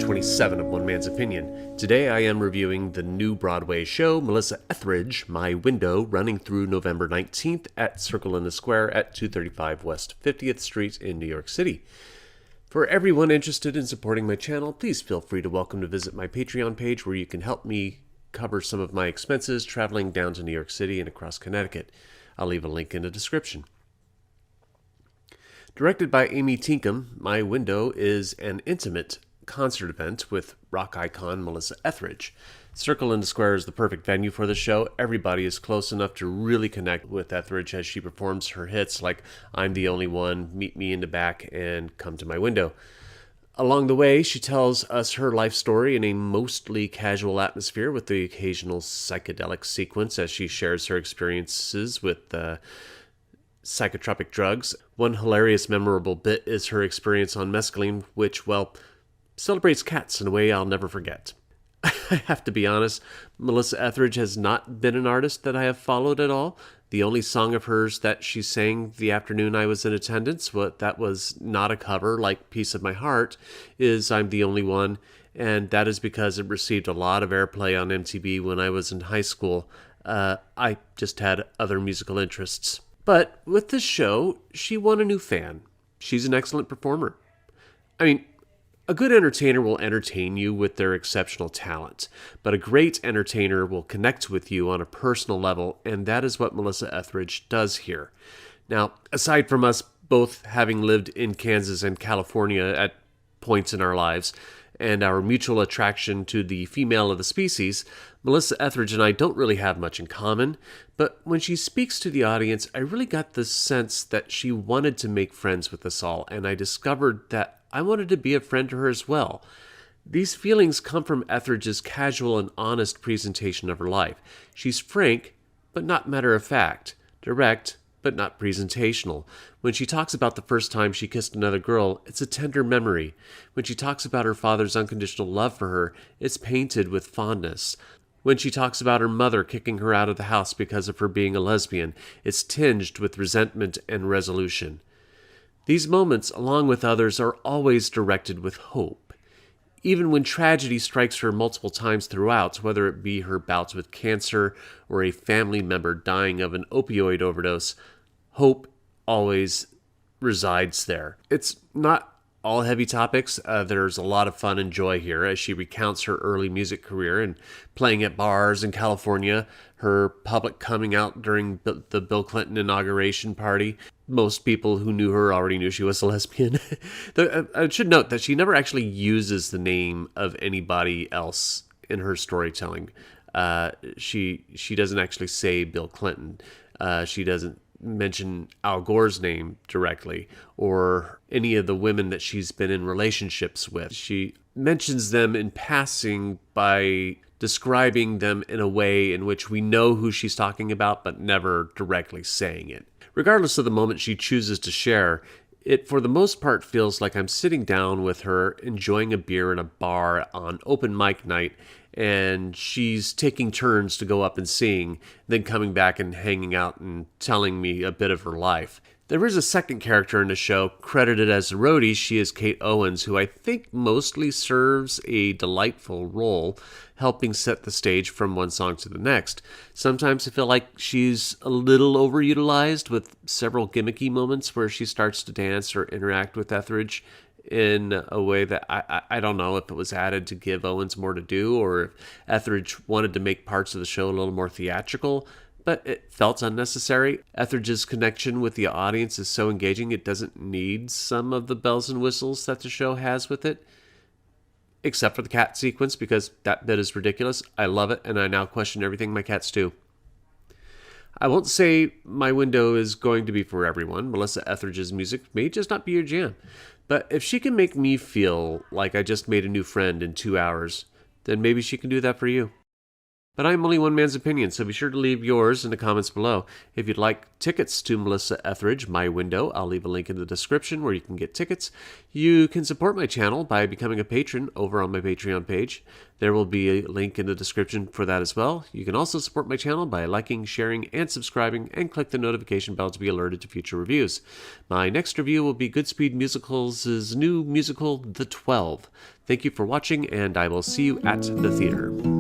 27 of One Man's Opinion. Today I am reviewing the new Broadway show, Melissa Etheridge, My Window, running through November 19th at Circle in the Square at 235 West 50th Street in New York City. For everyone interested in supporting my channel, please feel free to visit my Patreon page where you can help me cover some of my expenses traveling down to New York City and across Connecticut. I'll leave a link in the description. Directed by Amy Tinkham, My Window is an intimate concert event with rock icon Melissa Etheridge. Circle in the Square is the perfect venue for the show. Everybody is close enough to really connect with Etheridge as she performs her hits like I'm the Only One, Meet Me in the Back, and Come to My Window. Along the way, she tells us her life story in a mostly casual atmosphere with the occasional psychedelic sequence as she shares her experiences with psychotropic drugs. One hilarious, memorable bit is her experience on mescaline, which, celebrates cats in a way I'll never forget. I have to be honest, Melissa Etheridge has not been an artist that I have followed at all. The only song of hers that she sang the afternoon I was in attendance, that was not a cover like Piece of My Heart, is I'm the Only One, and that is because it received a lot of airplay on MTV when I was in high school. I just had other musical interests. But with this show, she won a new fan. She's an excellent performer. I mean, a good entertainer will entertain you with their exceptional talent, but a great entertainer will connect with you on a personal level, and that is what Melissa Etheridge does here. Now, aside from us both having lived in Kansas and California at points in our lives, and our mutual attraction to the female of the species, Melissa Etheridge and I don't really have much in common, but when she speaks to the audience, I really got the sense that she wanted to make friends with us all, and I discovered that I wanted to be a friend to her as well. These feelings come from Etheridge's casual and honest presentation of her life. She's frank, but not matter-of-fact, direct, but not presentational. When she talks about the first time she kissed another girl, it's a tender memory. When she talks about her father's unconditional love for her, it's painted with fondness. When she talks about her mother kicking her out of the house because of her being a lesbian, it's tinged with resentment and resolution. These moments, along with others, are always directed with hope. Even when tragedy strikes her multiple times throughout, whether it be her bouts with cancer or a family member dying of an opioid overdose, hope always resides there. It's not all heavy topics. There's a lot of fun and joy here as she recounts her early music career and playing at bars in California, her public coming out during the Bill Clinton inauguration party. Most people who knew her already knew she was a lesbian. I should note that she never actually uses the name of anybody else in her storytelling. She doesn't actually say Bill Clinton. She doesn't mention Al Gore's name directly or any of the women that she's been in relationships with. She mentions them in passing by describing them in a way in which we know who she's talking about, but never directly saying it. Regardless of the moment she chooses to share, it for the most part feels like I'm sitting down with her, enjoying a beer in a bar on open mic night, and she's taking turns to go up and sing, then coming back and hanging out and telling me a bit of her life. There is a second character in the show, credited as Roadie. She is Kate Owens, who I think mostly serves a delightful role, helping set the stage from one song to the next. Sometimes I feel like she's a little overutilized, with several gimmicky moments where she starts to dance or interact with Etheridge in a way that I don't know if it was added to give Owens more to do or if Etheridge wanted to make parts of the show a little more theatrical, but it felt unnecessary. Etheridge's connection with the audience is so engaging it doesn't need some of the bells and whistles that the show has with it, except for the cat sequence, because that bit is ridiculous. I love it, and I now question everything my cats do. I won't say My Window is going to be for everyone. Melissa Etheridge's music may just not be your jam. But if she can make me feel like I just made a new friend in 2 hours, then maybe she can do that for you. But I'm only one man's opinion, so be sure to leave yours in the comments below. If you'd like tickets to Melissa Etheridge, My Window, I'll leave a link in the description where you can get tickets. You can support my channel by becoming a patron over on my Patreon page. There will be a link in the description for that as well. You can also support my channel by liking, sharing, and subscribing, and click the notification bell to be alerted to future reviews. My next review will be Goodspeed Musicals' new musical, The 12. Thank you for watching, and I will see you at the theater.